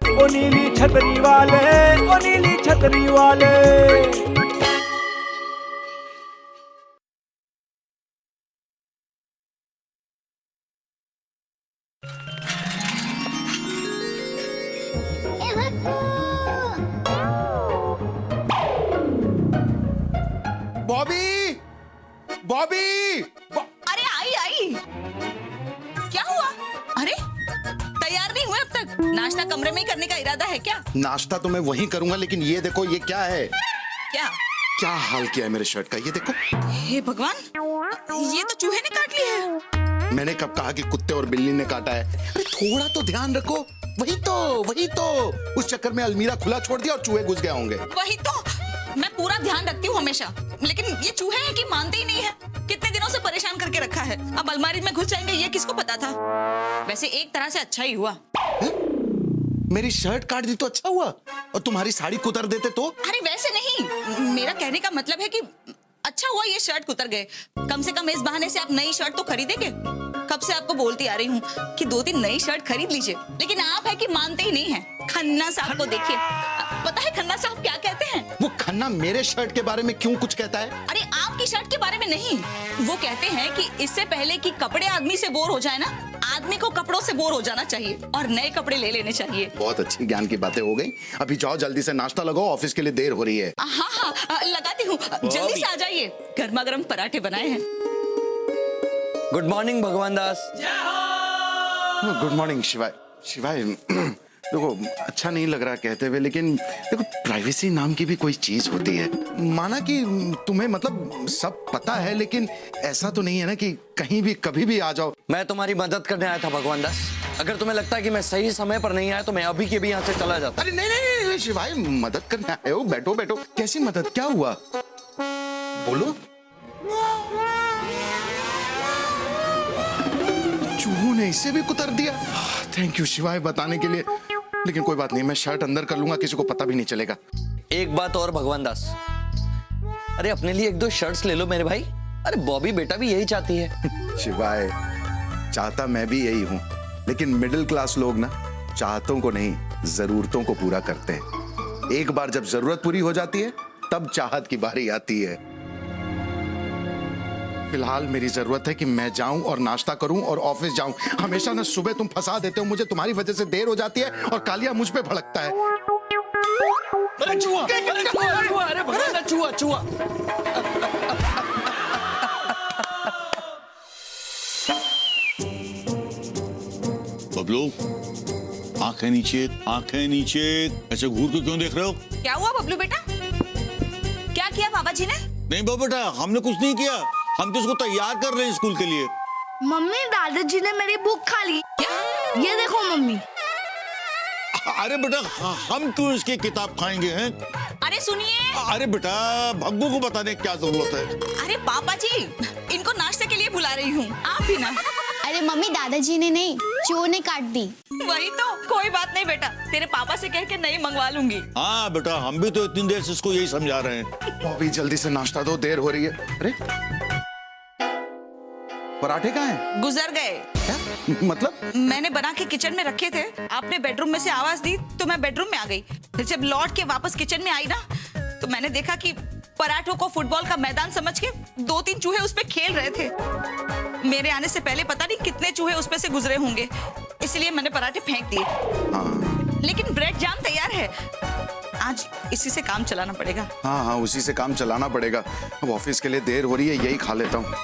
ओ नीली छतरी वाले, ओ नीली छतरी वाले। बॉबी, बॉबी, अरे आई आई, क्या हुआ? अरे तैयार नहीं हुए अब तक? नाश्ता कमरे में ही करने का इरादा है क्या? नाश्ता तो मैं वहीं करूंगा, लेकिन ये देखो ये क्या है? क्या क्या हाल किया है मेरे शर्ट का, ये देखो। हे भगवान, ये तो चूहे ने काट लिया है। मैंने कब कहा कि कुत्ते और बिल्ली ने काटा है? अरे थोड़ा तो ध्यान रखो। वही तो उस चक्कर में अलमीरा खुला छोड़ दिया और चूहे घुस गए होंगे। वही तो, मैं पूरा ध्यान रखती हूँ हमेशा, लेकिन ये चूहे हैं कि मानते ही नहीं है। कितने दिनों से परेशान करके रखा है, अब अलमारी में घुस जाएंगे ये किसको पता था। वैसे एक तरह से अच्छा ही हुआ। मेरी शर्ट काट दी तो अच्छा हुआ, और तुम्हारी साड़ी कुतर देते तो? अरे वैसे नहीं, मेरा कहने का मतलब है कि अच्छा हुआ ये शर्ट कुतर गए। कम से कम इस बहाने से आप नई शर्ट तो खरीदेंगे। कब से आपको बोलती आ रही हूँ कि 2-3 नई शर्ट खरीद लीजिए, लेकिन आप है कि मानते ही नहीं हैं। खन्ना साहब को देखिए, पता है खन्ना साहब क्या कहते हैं? वो खन्ना मेरे शर्ट के बारे में क्यों कुछ कहता है? अरे आपकी शर्ट के बारे में नहीं, वो कहते हैं कि इससे पहले कि कपड़े आदमी से बोर हो जाए ना, आदमी को कपड़ों से बोर हो जाना चाहिए और नए कपड़े ले लेने चाहिए। बहुत अच्छी ज्ञान की बातें हो गई। अभी जाओ जल्दी से नाश्ता लगाओ, ऑफिस के लिए देर हो रही है। हाँ लगाती हूँ, जल्दी से आ जाइए। गर्मा गर्म पराठे बनाए हैं। गुड मॉर्निंग भगवान दास। गुड मॉर्निंग शिवाय। शिवाय देखो, अच्छा नहीं लग रहा कहते हुए, लेकिन देखो प्राइवेसी नाम की भी कोई चीज होती है। माना कि तुम्हें मतलब सब पता है, लेकिन ऐसा तो नहीं है ना कि कहीं भी कभी भी आ जाओ। मैं तुम्हारी मदद करने आया था भगवान दास। अगर तुम्हें लगता है कि मैं सही समय पर नहीं आया तो मैं अभी के भी यहाँ से चला जाता। अरे नहीं शिवाय, मदद करने आए हो, बैठो बैठो। कैसी मदद, क्या हुआ बोलो। चूहों ने इसे भी कुतर दिया। थैंक यू शिवाय बताने के लिए, लेकिन कोई बात नहीं, मैं शर्ट अंदर कर लूंगा, किसी को पता भी नहीं चलेगा। एक बात और भगवान दास, अरे अपने लिए 1-2 शर्ट्स ले लो मेरे भाई। अरे बॉबी बेटा भी यही चाहती है। शिवाय, चाहता मैं भी यही हूँ, लेकिन मिडिल क्लास लोग ना चाहतों को नहीं, जरूरतों को पूरा करते हैं। एक बार जब जरूरत पूरी हो जाती है तब चाहत की बारी आती है। फिलहाल मेरी जरूरत है कि मैं जाऊं और नाश्ता करूं और ऑफिस जाऊं। हमेशा ना सुबह तुम फंसा देते हो मुझे, तुम्हारी वजह से देर हो जाती है और कालिया मुझ पे भड़कता है। अरे चूहा, अरे भगवान दास, चूहा। बबलू, आंखें नीचे, आंखें नीचे। ऐसे घूर के क्यों देख रहे हो? क्या हुआ बबलू बेटा? क्या किया बाबा जी ने? नहीं बाबा बेटा, हमने कुछ नहीं किया। हम तो इसको तैयार कर रहे हैं स्कूल के लिए। मम्मी, दादाजी ने मेरी बुक खा ली। क्या? ये देखो मम्मी। अरे बेटा, हम क्यों इसकी किताब खाएंगे हैं? अरे सुनिए। अरे बेटा, भग्गू को बताने की क्या जरूरत है? अरे पापा जी, इनको नाश्ते के लिए बुला रही हूँ, आप भी ना। अरे मम्मी, दादाजी ने नहीं, चूहों ने काट दी। वही तो, कोई बात नहीं बेटा, तेरे पापा से कह के नई मंगवा लूंगी। हाँ बेटा, हम भी तो इतनी देर से इसको यही समझा रहे हैं। बॉबी जल्दी से नाश्ता दो, देर हो रही है। अरे पराठे कहाँ हैं? गुजर गए। क्या मतलब? मैंने बना के किचन में रखे थे, आपने बेडरूम में से आवाज दी तो मैं बेडरूम में आ गई। फिर जब लौट के वापस किचन में आई ना, तो मैंने देखा कि पराठों को फुटबॉल का मैदान समझ के 2-3 चूहे उस पे खेल रहे थे। मेरे आने से पहले पता नहीं कितने चूहे उस पे से गुजरे होंगे, इसलिए मैंने पराठे फेंक दिए। लेकिन ब्रेड जाम तैयार है, आज इसी से काम चलाना पड़ेगा। हाँ, उसी से काम चलाना पड़ेगा। अब ऑफिस के लिए देर हो रही है, यही खा लेता हूँ।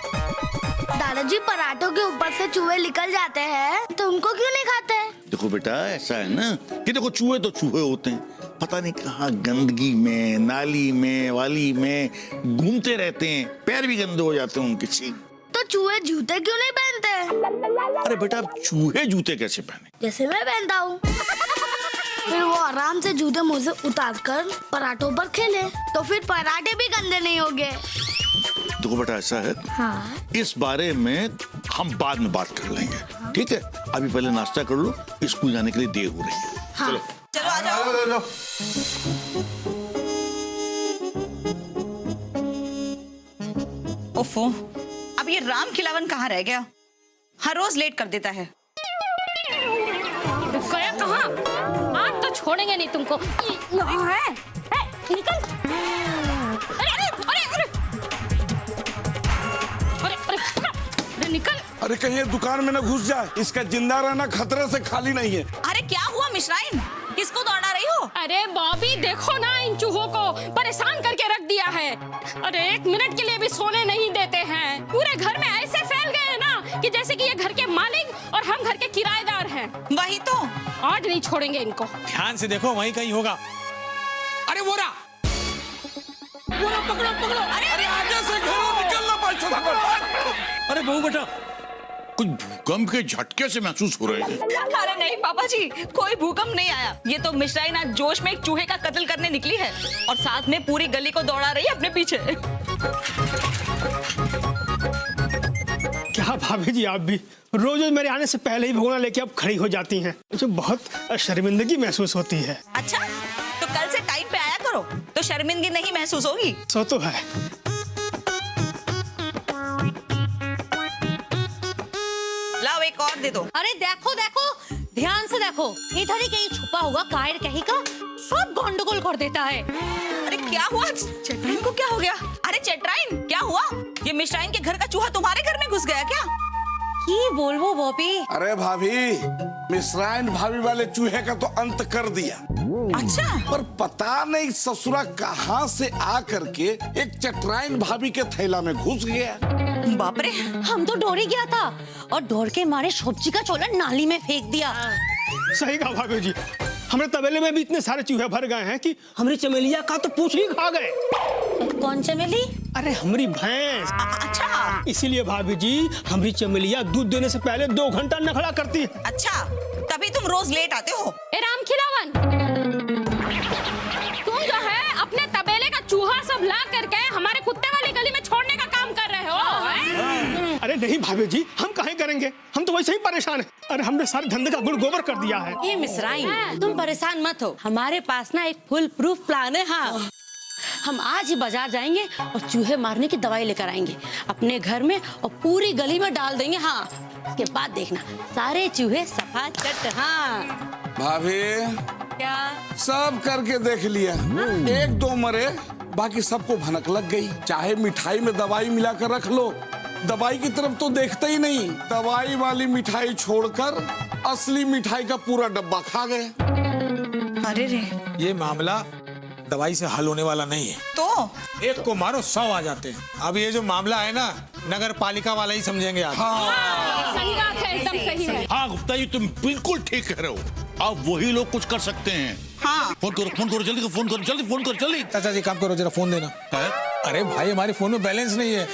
दादाजी, पराठों के ऊपर से चूहे निकल जाते हैं तो उनको क्यों नहीं खाते? देखो बेटा, ऐसा है ना कि देखो चूहे तो चूहे होते हैं, पता नहीं कहाँ गंदगी में, नाली में, वाली में घूमते रहते हैं, पैर भी गंदे हो जाते हैं उनके। छी। तो चूहे जूते क्यों नहीं पहनते? अरे बेटा, अब चूहे जूते कैसे पहने? जैसे मैं पहनता हूँ। फिर वो आराम से जूते मुंह से उतार कर पराठों पर खेले, तो फिर पराठे भी गंदे नहीं होंगे। देखो बेटा, ऐसा है, हाँ। इस बारे में हम बाद में बात कर लेंगे, ठीक है? अभी पहले नाश्ता कर लो, स्कूल जाने के लिए देर हो रही है। हाँ। चलो चलो आ जाओ। ओफो, अब ये राम खिलावन कहाँ रह गया? हर रोज लेट कर देता है। गया कहाँ? आज तो छोड़ेंगे नहीं तुमको। यहाँ है, निकल। अरे अरे अरे अरे अरे अरे अरे निकल। अरे कहीं ये दुकान में ना घुस जाए, इसका जिंदा रहना खतरे से खाली नहीं है। अरे क्या हुआ मिश्राइन, किसको दौड़ा रही हो? अरे बॉबी देखो ना, इन चूहों को परेशान करके रख दिया है। अरे 1 मिनट के लिए भी सोने नहीं देते हैं। पूरे घर में ऐसे फैल गए हैं ना कि जैसे कि ये घर के मालिक और हम घर के किराएदार हैं। वही तो, आज नहीं छोड़ेंगे इनको। ध्यान से देखो, वहीं कहीं होगा। अरे वो रहा, पकड़ो पकड़ो। अरे आगे से घरों निकलना पड़ता। अरे बहू बेटा, कुछ भूकंप के झटके से महसूस हो रहे हैं। अरे नहीं पापा जी, कोई भूकंप नहीं आया। ये तो मिश्राइन आज जोश में एक चूहे का कत्ल करने निकली है और साथ में पूरी गली को दौड़ा रही है अपने पीछे। क्या भाभी जी, आप भी रोज रोज मेरे आने से पहले ही भगोना लेके अब खड़ी हो जाती हैं। मुझे बहुत शर्मिंदगी महसूस होती है। अच्छा, तो कल से टाइम पे आया करो तो शर्मिंदगी नहीं महसूस होगी। सो तो है। लाओ एक और दे दो। अरे देखो देखो, ध्यान से देखो, इधर ही कहीं छुपा होगा कायर कहीं का, सब गंडगोल कर देता है। अरे क्या हुआ, चेट्राइन को क्या हो गया? अरे चेट्राइन क्या हुआ? ये मिश्राइन के घर का चूहा तुम्हारे घर में घुस गया क्या? की बोलबो बॉबी? अरे भाभी, मिश्राइन भाभी वाले चूहे का तो अंत कर दिया। अच्छा, पर पता नहीं ससुरा कहाँ से आ करके एक चटराइन भाभी के थैला में घुस गया। बाप रे। हम तो डर ही गया था और डर के मारे सब्जी का चोला नाली में फेंक दिया। सही कहा भाभी जी, हमारे तबेले में भी इतने सारे चूहे भर गए हैं कि हमारी चमेलिया का तो पूछ ही खा गए। कौन चमेली? अरे हमारी भैंस। अच्छा इसीलिए भाभी जी, हमारी चमेलिया दूध देने से पहले 2 घंटा नखड़ा करती है। अच्छा, तभी तुम रोज लेट आते हो। ए राम खिलावन, तुम जो है अपने तबेले का चूहा सब ला करके हमारे कुत्ते वाली गली में छोड़ने का काम कर रहे हो। अरे नहीं भाभी जी, हम काहे करेंगे, हम तो वैसे ही परेशान हैं। अरे हमने सारे धंधे का गुड़ गोबर कर दिया है। ये मिश्राइन, तुम परेशान मत हो, हमारे पास ना एक फुल प्रूफ प्लान है। हाँ, हम आज ही बाजार जाएंगे और चूहे मारने की दवाई लेकर आएंगे अपने घर में और पूरी गली में डाल देंगे। हाँ, उसके बाद देखना सारे चूहे सफा चट। हाँ भाभी, क्या सब करके देख लिया, 1-2 मरे, बाकी सबको भनक लग गई। चाहे मिठाई में दवाई मिलाकर रख लो, दवाई की तरफ तो देखते ही नहीं। दवाई वाली मिठाई छोड़कर असली मिठाई का पूरा डब्बा खा गए। अरे रे, ये मामला दवाई से हल होने वाला नहीं है। तो एक को मारो 100 आ जाते हैं। अब ये जो मामला है ना, नगर पालिका वाला ही समझेंगे आप। सही बात है, एकदम सही है। हाँ गुप्ता जी, तुम बिल्कुल ठीक कह रहे हो। अब वही लोग कुछ कर सकते हैं। हाँ, फोन करो जल्दी, फोन करो जल्दी। चाचा जी काम करो, जरा फोन देना। है? अरे भाई, हमारे फोन में बैलेंस नहीं है।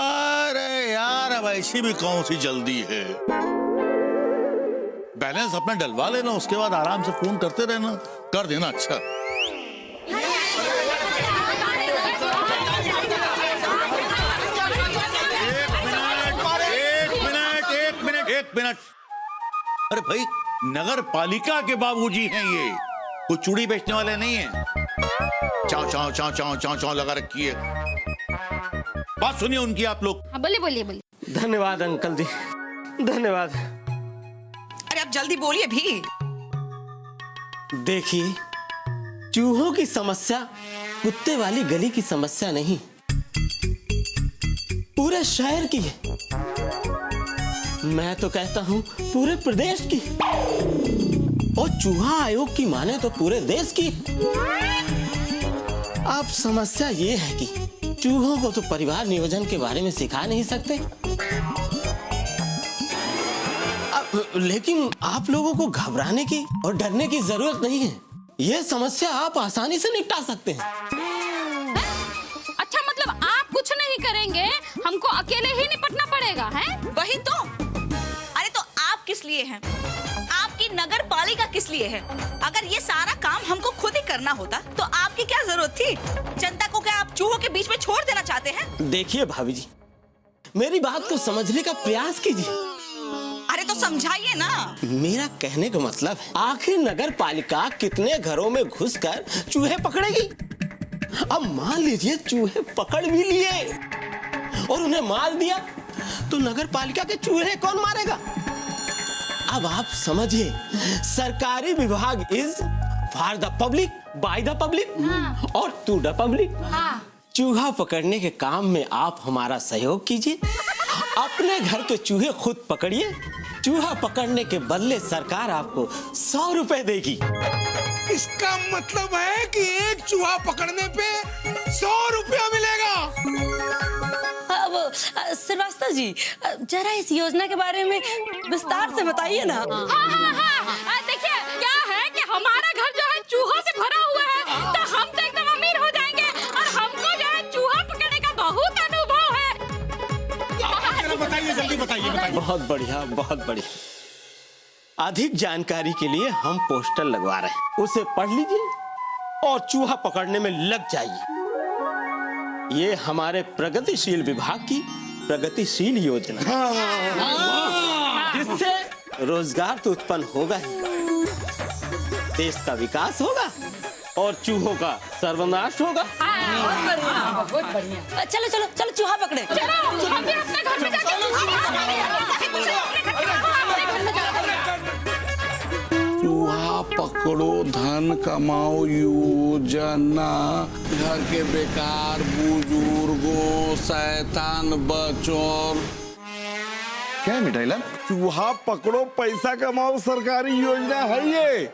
अरे यार, अब ऐसी भी कौन सी जल्दी है। बैलेंस अपना डलवा लेना, उसके बाद आराम से फोन करते रहना, कर देना। अच्छा एक मिनट। अरे भाई, नगर पालिका के बाबूजी हैं ये, कोई चूड़ी बेचने वाले नहीं है। चाव चाव चाव चाव चाव चाव लगा रखी है। बात सुनिए उनकी आप लोग। हाँ, बोलिए बोलिए बोलिए। धन्यवाद अंकल जी, धन्यवाद। अरे आप जल्दी बोलिए भी। देखिए, चूहों की समस्या कुत्ते वाली गली की समस्या नहीं, पूरे शहर की है। मैं तो कहता हूं पूरे प्रदेश की, और चूहा आयोग की माने तो पूरे देश की। अब समस्या ये है कि चूहों को तो परिवार नियोजन के बारे में सिखा नहीं सकते। लेकिन आप लोगों को घबराने की और डरने की जरूरत नहीं है। ये समस्या आप आसानी से निपटा सकते हैं। अच्छा, मतलब आप कुछ नहीं करेंगे, हमको अकेले ही निपटना पड़ेगा है? वही तो। अरे तो आप किस लिए हैं? आपकी नगर पालिका किस लिए है? अगर ये सारा काम हमको खुद ही करना होता तो आपकी क्या जरूरत थी? जनता को क्या आप चूहों के बीच में छोड़ देना चाहते हैं? देखिए भाभी जी, मेरी बात को समझने का प्रयास कीजिए। अरे तो समझाइए ना। मेरा कहने का मतलब है, आखिर नगर पालिका कितने घरों में घुसकर चूहे पकड़ेगी? अब मान लीजिए चूहे पकड़ भी लिए और उन्हें मार दिया, तो नगर पालिका के चूहे कौन मारेगा? अब आप समझिए, सरकारी विभाग is for the public, by the public और टू द पब्लिक। चूहा पकड़ने के काम में आप हमारा सहयोग कीजिए। अपने घर के चूहे खुद पकड़िए। चूहा पकड़ने के बदले सरकार आपको 100 रुपए देगी। इसका मतलब है कि एक चूहा पकड़ने पे 100 रुपया मिलेगा। अब श्रीवास्तव जी जरा इस योजना के बारे में विस्तार से बताइए ना। हाँ, देखिए क्या है कि हमारा घर जो है चूहों से भरा हुआ है, तो हम तो एकदम अमीर हो जाएंगे और हमको जो है चूहा पकड़ने का बहुत अनुभव है। बताइए, जल्दी बताइए। बहुत बढ़िया, बहुत बढ़िया। अधिक जानकारी के लिए हम पोस्टर लगवा रहे हैं, उसे पढ़ लीजिए और चूहा पकड़ने में लग जाइए। ये हमारे प्रगतिशील विभाग की प्रगतिशील योजना है, जिससे रोजगार तो उत्पन्न होगा ही, देश का विकास होगा और चूहों का सर्वनाश होगा। बहुत बढ़िया। चलो चलो चलो चूहा पकड़े। चलो हम भी अपने घर में जाके चूहा पकड़ो धन कमाओ योजना, घर के बेकार बुजुर्गों, शैतान बच्चों। क्या है मिठाई लाल? चूहा पकड़ो पैसा कमाओ सरकारी योजना है ये।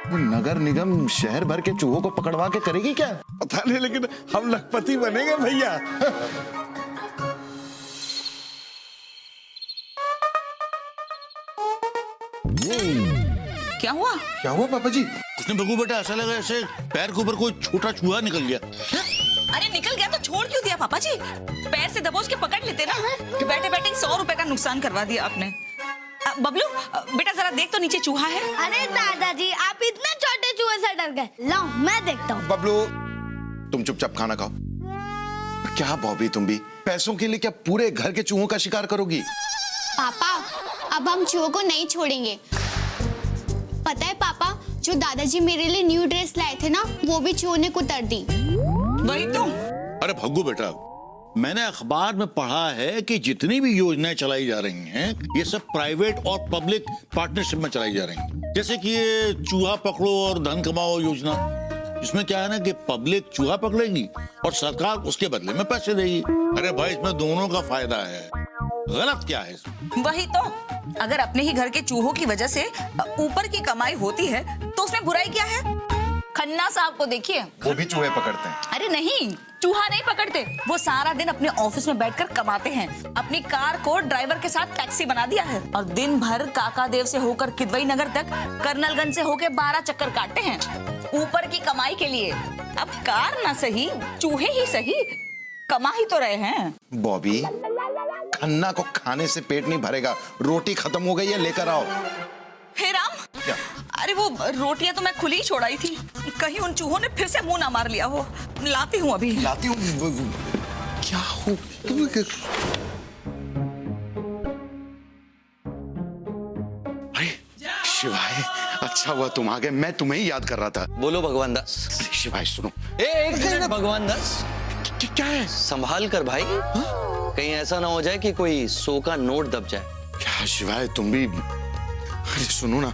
वो नगर निगम शहर भर के चूहों को पकड़वा के करेगी क्या? पता नहीं, लेकिन हम लखपति बनेंगे भैया। क्या हुआ? क्या हुआ पापा जी? उसने बगू बेटा ऐसा लगा ऐसे पैर के ऊपर कोई छोटा चूहा निकल गया। अरे निकल गया तो छोड़ क्यों दिया पापा जी? पैर से दबोच के पकड़ लेते ना, कि बैठे बैठे 100 रुपए का नुकसान करवा दिया आपने। बबलू बेटा जरा देख तो नीचे चूहा है। अरे दादाजी आप इतने छोटे चूहे से डर गए। लो मैं देखता हूँ। बबलू तुम चुपचाप खाना खाओ। क्या बॉबी तुम भी पैसों के लिए क्या पूरे घर के चूहों का शिकार करोगी? पापा अब हम चूहों को नहीं छोड़ेंगे। पता है पापा, जो दादाजी मेरे लिए न्यू ड्रेस लाए थे ना, वो भी चूहों ने कुतर दी। वही तो। अरे भग्गू बेटा, मैंने अखबार में पढ़ा है कि जितनी भी योजनाएं चलाई जा रही हैं, ये सब प्राइवेट और पब्लिक पार्टनरशिप में चलाई जा रही हैं। जैसे कि ये चूहा पकड़ो और धन कमाओ योजना, इसमें क्या है ना कि पब्लिक चूहा पकड़ेगी और सरकार उसके बदले में पैसे देगी। अरे भाई इसमें दोनों का फायदा है, गलत क्या है इसमें? वही तो, अगर अपने ही घर के चूहों की वजह से ऊपर की कमाई होती है तो उसमें बुराई क्या है? खन्ना साहब को देखिए, वो भी चूहे पकड़ते हैं। अरे नहीं, चूहा नहीं पकड़ते, वो सारा दिन अपने ऑफिस में बैठकर कमाते हैं। अपनी कार को ड्राइवर के साथ टैक्सी बना दिया है और दिन भर काका देव से होकर किदवई नगर तक कर्नलगंज से होकर 12 चक्कर काटते हैं ऊपर की कमाई के लिए। अब कार ना सही, चूहे ही सही, कमा ही तो रहे हैं। बॉबी खन्ना को खाने से पेट नहीं भरेगा, रोटी खत्म हो गई है, लेकर आओ। हे राम, क्या? अरे वो रोटियां तो मैं खुली ही छोड़ाई थी, कहीं उन चूहों ने फिर से मुंह ना मार लिया हो। लाती हूँ अभी। लाती हूँ। क्या हो? अरे शिवाय, अच्छा हुआ तुम आ गए, मैं तुम्हें ही याद कर रहा था। बोलो भगवान दास। अरे शिवाय सुनो। एक मिनट भगवान दास, क्या है? संभाल कर भाई, कहीं ऐसा ना हो जाए कि कोई 100 का नोट दब जाए। क्या शिवाय तुम भी? अरे सुनो ना,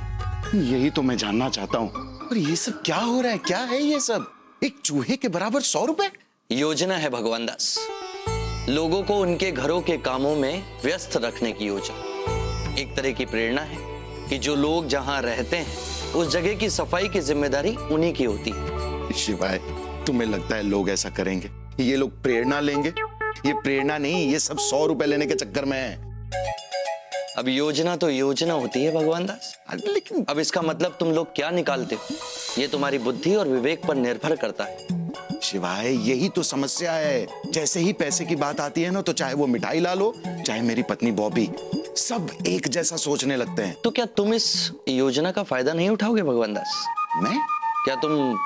यही तो मैं जानना चाहता हूँ। और ये सब क्या हो रहा है? क्या है ये सब? एक चूहे के बराबर 100 रुपए? योजना है भगवान दास, लोगों को उनके घरों के कामों में व्यस्त रखने की योजना। एक तरह की प्रेरणा है कि जो लोग जहां रहते हैं उस जगह की सफाई की जिम्मेदारी उन्हीं की होती है। शिवाय तुम्हें लगता है लोग ऐसा करेंगे? ये लोग प्रेरणा लेंगे? ये प्रेरणा नहीं, ये सब 100 रुपए लेने के चक्कर में है। अब योजना तो योजना होती है भगवान दास, लेकिन अब इसका मतलब तुम लोग क्या निकालते हो ये तुम्हारी बुद्धि और विवेक पर निर्भर करता है। शिवाय यही तो समस्या है। जैसे ही पैसे की बात आती है ना, तो चाहे वो मिठाई ला लो, चाहे मेरी पत्नी बॉबी, सब एक जैसा सोचने लगते हैं। तो क्या तुम इस योजना का फायदा नहीं उठाओगे भगवान दास? मैं? क्या तुम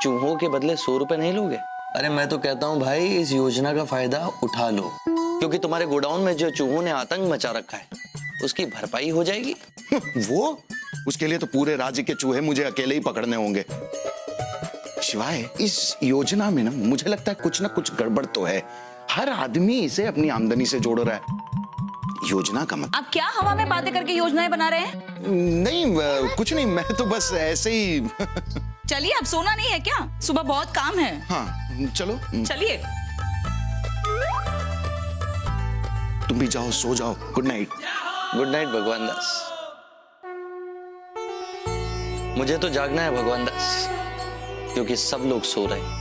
चूहों के बदले 100 रुपए नहीं लोगे? अरे मैं तो कहता हूँ भाई, इस योजना का फायदा उठा लो, क्योंकि तुम्हारे गोडाउन में जो चूहों ने आतंक मचा रखा है उसकी भरपाई हो जाएगी। वो? उसके लिए तो पूरे राज्य के चूहे मुझे अकेले ही पकड़ने होंगे। शिवाय इस योजना में ना मुझे लगता है कुछ ना कुछ गड़बड़ तो है। हर आदमी इसे अपनी आमदनी से जोड़ रहा है। योजना का मतलब आप क्या हवा में बातें करके योजनाएं बना रहे हैं? नहीं, कुछ नहीं, मैं तो बस ऐसे ही चलिए, अब सोना नहीं है क्या? सुबह बहुत काम है। हाँ चलो, चलिए। तुम भी जाओ, सो जाओ। Good night. गुड नाइट भगवान दास। मुझे तो जागना है भगवान दास, क्योंकि सब लोग सो रहे हैं।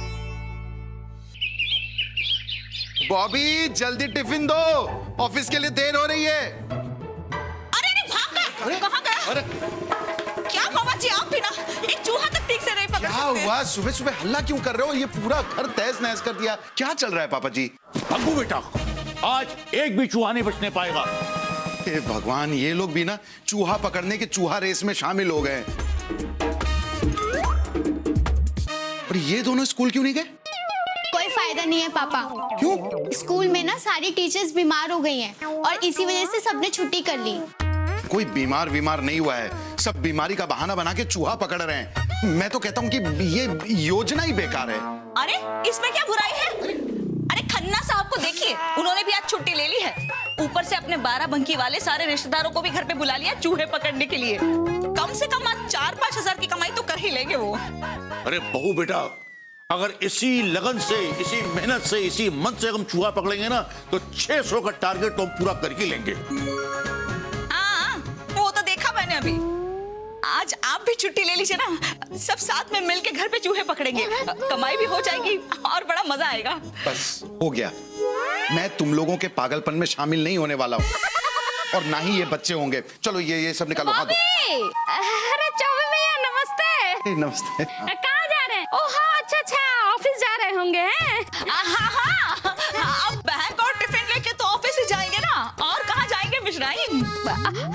बॉबी जल्दी टिफिन दो, ऑफिस के लिए देर हो रही है। अरे नहीं, भाग गए। कहाँ गया? अरे क्या बाबा जी, आप भी ना एक चूहा तक ठीक से नहीं पकड़ क्या सकते। हुआ? सुबह सुबह हल्ला क्यों कर रहे हो? ये पूरा घर तहस नहस कर दिया। क्या चल रहा है पापा जी? भग्गू बेटा, आज एक भी चूहा नहीं बचने पाएगा। हे भगवान, ये लोग भी ना चूहा पकड़ने के चूहा रेस में शामिल हो गए। और ये दोनों स्कूल क्यों नहीं गए? कोई फायदा नहीं है पापा। क्यों? स्कूल में ना सारी टीचर्स बीमार हो गई हैं और इसी वजह से सबने छुट्टी कर ली। कोई बीमार नहीं हुआ है, सब बीमारी का बहाना बना के चूहा पकड़ रहे हैं। मैं तो कहता हूँ कि ये योजना ही बेकार है। अरे इसमें क्या बुराई है? अरे खन्ना साहब को देखिए, उन्होंने भी आज छुट्टी ले ली है। ऊपर से अपने 12 बंकी वाले सारे रिश्तेदारों को भी घर पे बुला लिया चूहे पकड़ने के लिए। कम से कम आज 4-5 हजार की कमाई तो कर ही लेंगे वो। अरे बहू बेटा, अगर इसी लगन से, इसी मेहनत से, इसी मन से हम चूहा पकड़ेंगे ना, तो 600 का टारगेट तो हम पूरा कर ही लेंगे। हाँ, वो तो देखा मैंने अभी। आज आप भी छुट्टी ले लीजिए ना, सब साथ में मिलके घर पे चूहे पकड़ेंगे, कमाई भी हो जाएगी और बड़ा मजा आएगा। बस हो गया, मैं तुम लोगों के पागलपन में शामिल नहीं होने वाला हूँ, और ना ही ये बच्चे होंगे। चलो ये सब निकालो। हाँ, अरे चौबे भैया नमस्ते। नमस्ते। कहाँ जा रहे हैं? ओह हाँ, अच्छा ऑफिस जा रहे होंगे हैं? हाँ, अब बैग और टिफिन लेके तो ऑफिस ही जाएंगे ना, और कहाँ जाएंगे मिश्राइन?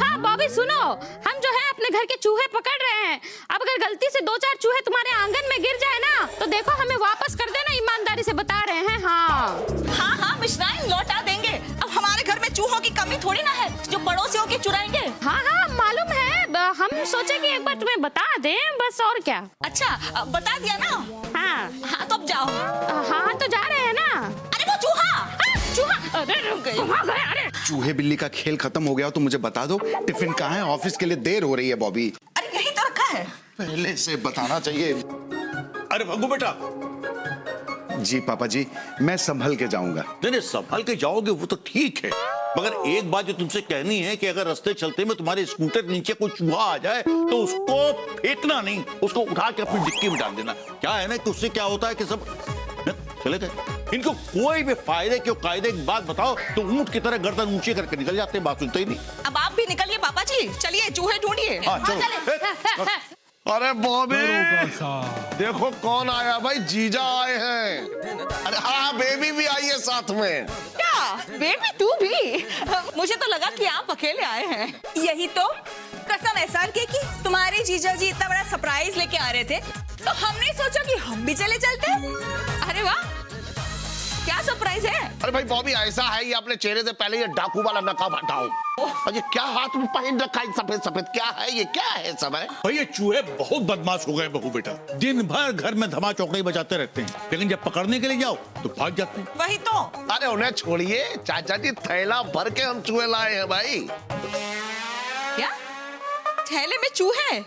हाँ बॉबी सुनो, हम जो है अपने घर के चूहे पकड़ रहे हैं। अब अगर गलती से 2-4 चूहे तुम्हारे आंगन में गिर जाए ना, तो देखो हमें वापस कर देना, ईमानदारी से बता रहे हैं। हाँ मिश्राइन, लौटा देंगे। अब हमारे घर में चूहों की कमी थोड़ी ना है जो पड़ोसियों के चुराएंगे। हाँ मालूम है, हम सोचे कि एक बार तुम्हें बता दें, बस और क्या। अच्छा बता दिया ना? हाँ तो अब जाओ। हाँ तो जा रहे हैं ना। अरे वो चूहा, अरे रुक गई। कहाँ गए? अरे चूहे बिल्ली का खेल खत्म हो गया तो मुझे बता दो, टिफिन कहाँ है? ऑफिस के लिए देर हो रही है बॉबी। अरे यही तो रखा है। पहले से बताना चाहिए। अरे भग्गू बेटा। जी पापा जी, मैं संभल के जाऊंगा। नहीं संभाल के जाओगे वो तो ठीक है, मगर एक बात जो तुमसे कहनी है कि अगर रास्ते चलते में तुम्हारे स्कूटर के नीचे कोई चूहा आ जाए तो उसको फेंकना नहीं, उसको उठा के अपनी डिक्की में डाल देना। क्या है ना कि उससे क्या होता है कि सब चले गए, इनको कोई भी फायदे के कायदे की बात बताओ तो ऊंट की तरह गर्दन ऊंची करके निकल जाते हैं, बात सुनते ही नहीं। अब आप भी निकलिए पापा जी, चलिए चूहे ढूंढिए। हाँ चलो। अरे बॉबी देखो कौन आया भाई, जीजा आए हैं। अरे हाँ, बेबी भी आई है साथ में। क्या बेबी तू भी? मुझे तो लगा कि आप अकेले आए हैं। यही तो कसम एहसान की कि तुम्हारे जीजा जी इतना बड़ा सरप्राइज लेके आ रहे थे, तो हमने सोचा कि हम भी चले चलते। अरे वाह, क्या सरप्राइज है? अरे भाई बॉबी ऐसा है, ये अपने चेहरे से पहले ये डाकू वाला नकाब हटाओ। और ये क्या हाथ में पहन रखा है सफेद सफेद, क्या है ये? क्या है सब है? भाई ये चूहे बहुत बदमाश हो गए बहू बेटा, दिन भर घर में धमा चौकड़ी बजाते रहते हैं, लेकिन जब पकड़ने के लिए जाओ तो भाग जाते हैं। वही तो। अरे उन्हें छोड़िए, चाचा जी थैला भर के हम चूहे लाए हैं भाई। क्या थैले में चूहे?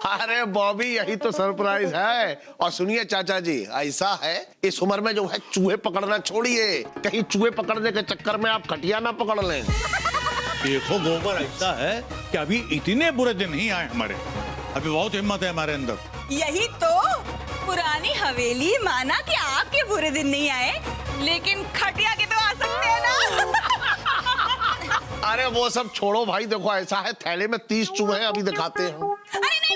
अरे बॉबी यही तो सरप्राइज है। और सुनिए चाचा जी, ऐसा है इस उम्र में जो है चूहे पकड़ना छोड़िए, कहीं चूहे पकड़ने के चक्कर में आप खटिया ना पकड़ लें। देखो गोबर, ऐसा है कि अभी इतने बुरे दिन नहीं आए हमारे, अभी बहुत हिम्मत है हमारे अंदर। यही तो पुरानी हवेली, माना कि आपके बुरे दिन नहीं आए, लेकिन खटिया के तो आ सकते हैं ना। अरे वो सब छोड़ो भाई, देखो ऐसा है थैले में 30 चूहे हैं, अभी दिखाते हैं। अरे नहीं,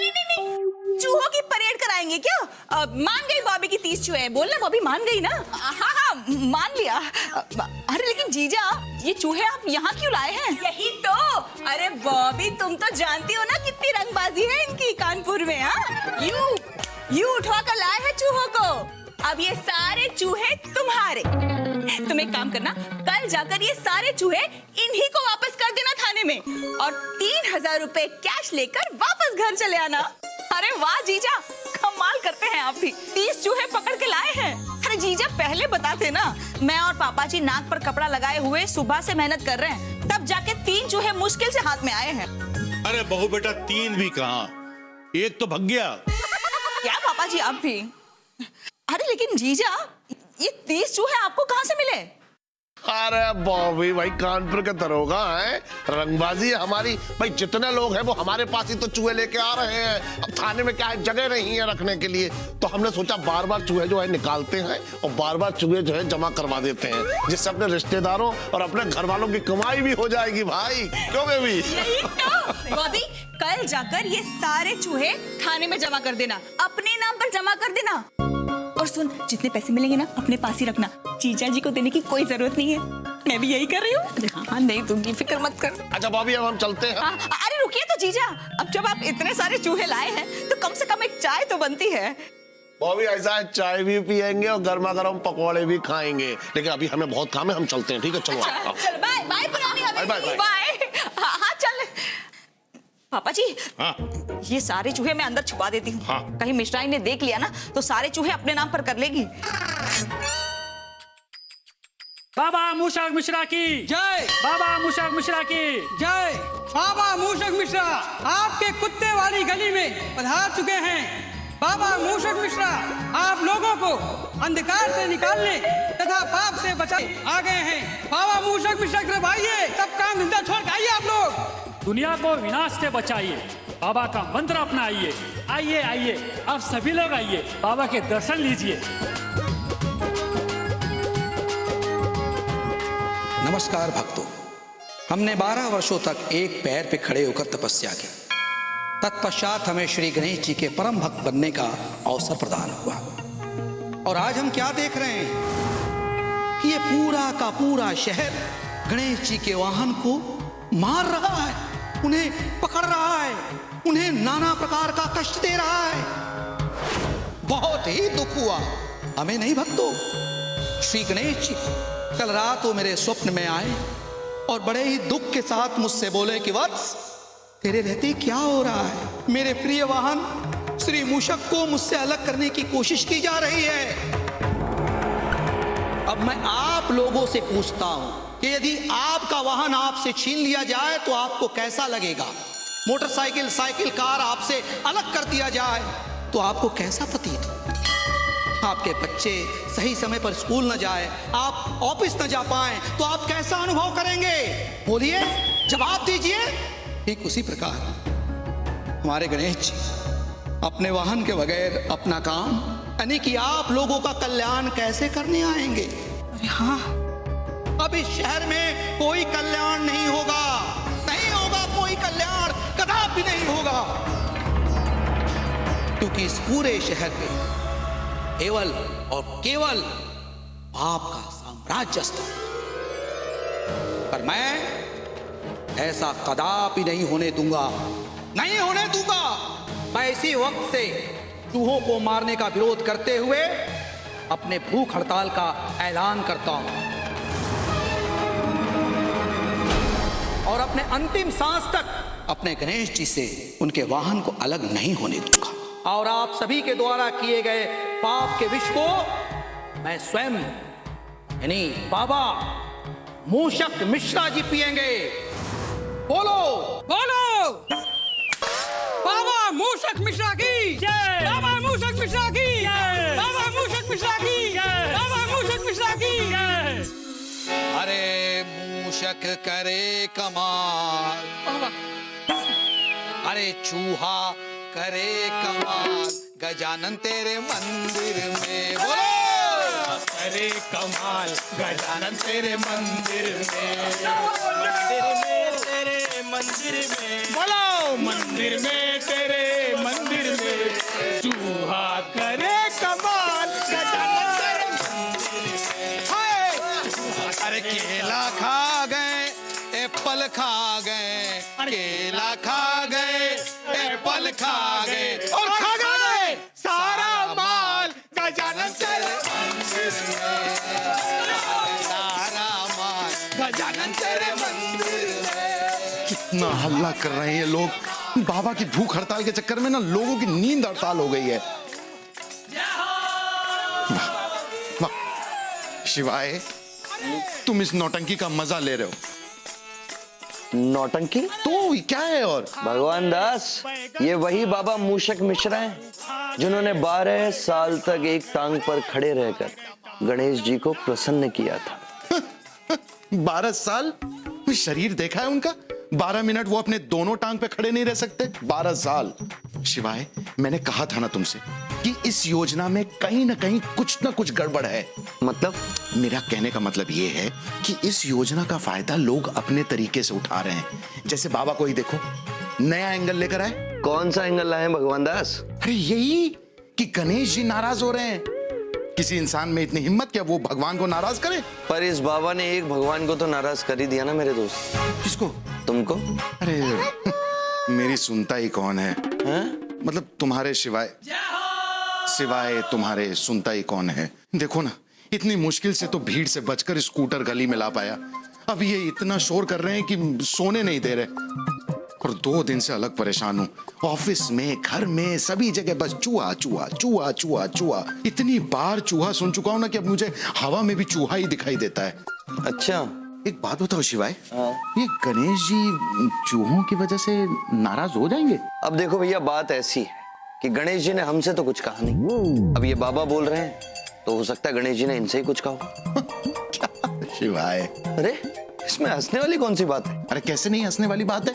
चूहों की परेड कराएंगे क्या? मान गई बॉबी की 30 चूहे। बोलना बॉबी मान गई ना? हाँ मान लिया। अरे लेकिन जीजा, ये चूहे आप यहाँ क्यों लाए हैं? यही तो। अरे बॉबी तुम तो जानती हो ना कितनी रंगबाजी है इनकी कानपुर में। हाँ यू उठवा कर लाए हैं चूहों को। अब ये सारे चूहे तुम्हारे। तुम एक काम करना, कल जाकर ये सारे चूहे इन्हीं को वापस कर देना थाने में, और 3000 रुपए कैश लेकर वापस घर चले आना। अरे वाह जीजा, कमाल करते हैं आप भी। 30 चूहे पकड़ के लाए हैं। अरे जीजा पहले बताते ना, मैं और पापा जी नाक पर कपड़ा लगाए हुए सुबह से मेहनत कर रहे हैं, तब जाके 3 चूहे मुश्किल से हाथ में आए हैं। अरे बहू बेटा 3 भी कहाँ, एक तो भग गया। क्या पापा जी आप भी? अरे लेकिन जीजा ये 30 चूहे आपको कहाँ से मिले? अरे बॉबी भाई कानपुर के दरोगा है, रंगबाजी है हमारी भाई। जितने लोग हैं वो हमारे पास ही तो चूहे लेके आ रहे हैं। अब थाने में क्या है, जगह नहीं है रखने के लिए, तो हमने सोचा बार बार चूहे जो है निकालते हैं और बार बार चूहे जो है जमा करवा देते हैं, जिससे अपने रिश्तेदारों और अपने घर वालों की कमाई भी हो जाएगी भाई। क्यों बेबी? यही तो। बॉबी कल जाकर ये सारे चूहे थाने में जमा कर देना, अपने नाम पर जमा कर देना। और सुन, जितने पैसे मिलेंगे ना अपने पास ही रखना, जीजा जी को देने की कोई जरूरत नहीं है। मैं भी यही कर रही हूँ। हाँ नहीं दूंगी, फिक्र मत कर। अच्छा बॉबी अब हम चलते हैं। अरे रुकिए तो जीजा, अब जब आप इतने सारे चूहे लाए हैं तो कम से कम एक चाय तो बनती है। बॉबी ऐसा है, चाय भी पियेंगे और गर्मा गर्म पकौड़े भी खाएंगे, लेकिन अभी हमें बहुत काम है, हम चलते हैं। ठीक है चलो। चल बाय बाय पुरानी हवेली, बाय। हाँ चल पापा जी। हाँ ये सारे चूहे मैं अंदर छुपा देती हूँ। हाँ। कहीं मिश्राई ने देख लिया ना तो सारे चूहे अपने नाम पर कर लेगी। बाबा मूषक मिश्रा की जय। बाबा मूषक मिश्रा की जय। बाबा मूषक मिश्रा आपके कुत्ते वाली गली में पधार चुके हैं। बाबा मूषक मिश्रा आप लोगों को अंधकार से निकालने तथा पाप से बचाने आ गए हैं। बाबा मूषक मिश्रा की तरफ आइए, सब काम धंधा छोड़ के आइए। आप लोग दुनिया को विनाश से बचाइए, बाबा का मंत्र अपनाइए। आइए आइए आप सभी लोग आइए, बाबा के दर्शन लीजिए। नमस्कार भक्तों, हमने 12 वर्षों तक एक पैर पे खड़े होकर तपस्या की। तत्पश्चात हमें श्री गणेश जी के परम भक्त बनने का अवसर प्रदान हुआ। और आज हम क्या देख रहे हैं कि ये पूरा का पूरा शहर गणेश जी के वाहन को मार रहा है, उन्हें पकड़ रहा है, उन्हें नाना प्रकार का कष्ट दे रहा है। बहुत ही दुख हुआ हमें नहीं भक्तों। श्री गणेश जी कल रात वो मेरे स्वप्न में आए और बड़े ही दुख के साथ मुझसे बोले कि वत्स तेरे रहते क्या हो रहा है? मेरे प्रिय वाहन श्री मूषक को मुझसे अलग करने की कोशिश की जा रही है। अब मैं आप लोगों से पूछता हूं कि यदि आपका वाहन आपसे छीन लिया जाए तो आपको कैसा लगेगा? मोटरसाइकिल, साइकिल, कार आपसे अलग कर दिया जाए तो आपको कैसा प्रतीत हो? आपके बच्चे सही समय पर स्कूल न जाए, आप ऑफिस न जा पाए तो आप कैसा अनुभव करेंगे? बोलिए, जवाब दीजिए। ठीक उसी प्रकार हमारे गणेश जी अपने वाहन के बगैर अपना काम यानी कि आप लोगों का कल्याण कैसे करने आएंगे? हाँ, अब इस शहर में कोई कल्याण नहीं होगा, नहीं होगा कोई कल्याण, कदापि नहीं होगा, क्योंकि इस पूरे शहर पे केवल और केवल पाप का साम्राज्य है। पर मैं ऐसा कदापि नहीं होने दूंगा, नहीं होने दूंगा। मैं इसी वक्त से चूहों को मारने का विरोध करते हुए अपने भूख हड़ताल का ऐलान करता हूं और अपने अंतिम सांस तक अपने गणेश जी से उनके वाहन को अलग नहीं होने दूंगा। और आप सभी के द्वारा किए गए पाप के विष को मैं स्वयं यानी बाबा मूषक मिश्रा जी पिएंगे। बोलो बोलो बाबा मूषक मिश्रा की जय। बाबा मूषक मिश्रा की जय। बाबा मूषक मिश्रा की जय। बाबा मूषक मिश्रा की जय। अरे मूषक करे कमाल, अरे चूहा करे कमाल, गजानन तेरे मंदिर में। बोलो करे कमाल, गजानन तेरे मंदिर में। तेरे मंदिर में बोलो, मंदिर में तेरे मंदिर में चूहा करे कमाल, गजानन तेरे मंदिर में। हाय, अरे केला खा गए, एप्पल खा गए, केला खा गए, एप्पल खा गए और खा गए सारा माल, गजानन तेरे मंदिर में। सारा माल गजानन तेरे मंदिर में। कितना हल्ला कर रहे हैं लोग। बाबा की भूख हड़ताल के चक्कर में ना लोगों की नींद हड़ताल हो गई है। वाह शिवाय, तुम इस नौटंकी का मजा ले रहे हो। नौटंकी तो क्या है? और भगवान दास, ये वही बाबा मूषक मिश्रा हैं जिन्होंने 12 साल तक एक टांग पर खड़े रहकर गणेश जी को प्रसन्न किया था। 12 साल? शरीर देखा है उनका? 12 मिनट वो अपने दोनों टांग पे खड़े नहीं रह सकते। 12 साल। शिवाय, मैंने कहा था ना तुमसे कि इस योजना में कहीं ना कहीं कुछ ना कुछ गड़बड़ है। मतलब? मेरा कहने का मतलब ये है कि इस योजना का फायदा लोग अपने तरीके से उठा रहे हैं। जैसे बाबा को ही देखो, नया एंगल लेकर आए। कौन सा एंगल लाए भगवान दास? अरे यही कि गणेश जी नाराज हो रहे हैं। किसी इंसान में इतनी हिम्मत क्या वो भगवान को नाराज करे? पर इस बाबा ने एक भगवान को तो नाराज कर ही दिया ना मेरे दोस्त। किसको? तुमको। अरे मेरी सुनता ही कौन है? मतलब तुम्हारे सिवाय तुम्हारे सुनता ही कौन है? देखो ना, इतनी मुश्किल से तो भीड़ से बचकर स्कूटर गली में ला पाया। अब ये इतना शोर कर रहे हैं कि सोने नहीं दे रहे। और 2 दिन से अलग परेशान हूँ। ऑफिस में, घर में, सभी जगह बस चूहा चूहा चूहा चूहा चूहा। इतनी बार चूहा सुन चुका हूँ ना कि अब मुझे हवा में भी चूहा ही दिखाई देता है। अच्छा, एक बात बताओ शिवाय, ये गणेश जी चूहों की वजह से नाराज हो जाएंगे? अब देखो भैया, बात ऐसी है कि गणेश जी ने हमसे तो कुछ कहा नहीं। अब ये बाबा बोल रहे हैं तो हो सकता है गणेश जी ने इनसे ही कुछ कहा। शिवाय, अरे इसमें हंसने वाली कौन सी बात है? अरे कैसे नहीं हंसने वाली बात है?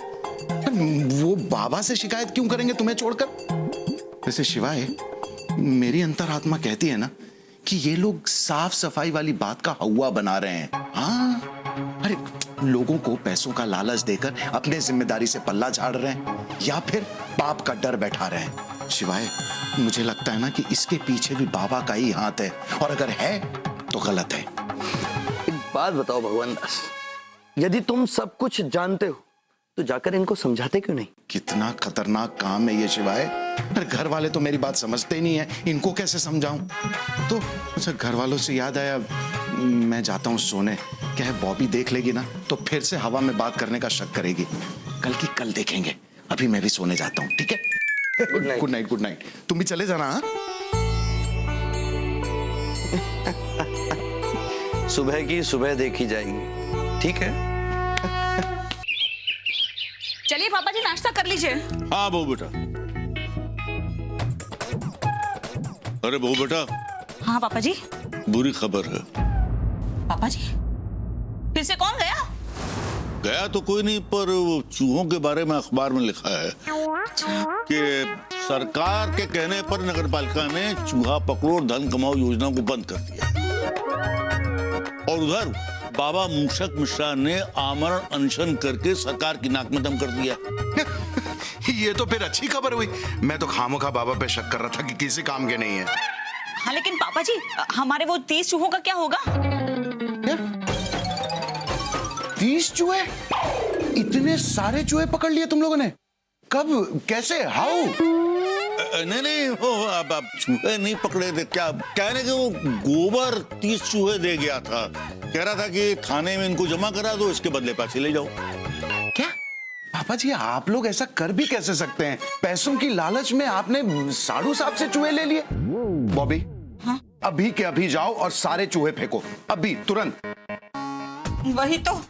वो बाबा से शिकायत क्यों करेंगे तुम्हें छोड़कर? वैसे शिवाय, मेरी अंतरात्मा कहती है ना कि ये लोग साफ सफाई वाली बात का हवा बना रहे हैं। हाँ, अरे लोगों को पैसों का लालच देकर अपने जिम्मेदारी से पल्ला झाड़ रहे हैं या फिर पाप का डर बैठा रहे हैं। शिवाय, मुझे लगता है ना कि इसके पीछे भी बाबा का ही हाथ है, और अगर है तो गलत है। एक बात बताओ भगवान दास, यदि तुम सब कुछ जानते हो तो जाकर इनको समझाते क्यों नहीं? कितना खतरनाक काम है ये शिवाय। अरे घर वाले तो मेरी बात समझते ही नहीं है, इनको कैसे समझाऊं? तो अच्छा, घर वालों से याद आया, मैं जाता हूँ सोने। क्या है, बॉबी देख लेगी ना तो फिर से हवा में बात करने का शक करेगी। कल की कल देखेंगे, अभी मैं भी सोने जाता हूँ, ठीक है? Good night. Good night. तुम भी चले जाना। हाँ, सुबह की सुबह देखी जाएगी, ठीक है? चलिए पापा जी, नाश्ता कर लीजिए। हाँ बहू बेटा। अरे बहू बेटा। हाँ पापा जी। बुरी खबर है। पापा जी, फिर से कौन गया? गया तो कोई नहीं, पर वो चूहों के बारे में अखबार में लिखा है कि सरकार के कहने पर नगर पालिका ने चूहा पकड़ो और धन कमाओ योजना को बंद कर दिया। और उधर बाबा मूषक मिश्रा ने आमरण अनशन करके सरकार की नाक में दम कर दिया। ये तो फिर अच्छी खबर हुई। मैं तो खामोखा बाबा पे शक कर रहा था कि किसी काम के नहीं है। हाँ लेकिन पापा जी, हमारे वो 30 चूहों का क्या होगा? 30 चूहे? इतने सारे चूहे पकड़ लिए तुम लोगों ने? कब, कैसे, हाउ? नहीं, वो अब चूहे नहीं पकड़े थे। क्या कहने के, वो गोबर 30 चूहे दे गया था। कह रहा था कि थाने में इनको जमा करा दो, इसके बदले पैसे ले जाओ। क्या पापा जी, आप लोग ऐसा कर भी कैसे सकते हैं? पैसों की लालच में आपने साधु साहब से चूहे ले लिए। बॉबी, हाँ? अभी के अभी जाओ और सारे चूहे फेंको, अभी तुरंत। वही तो,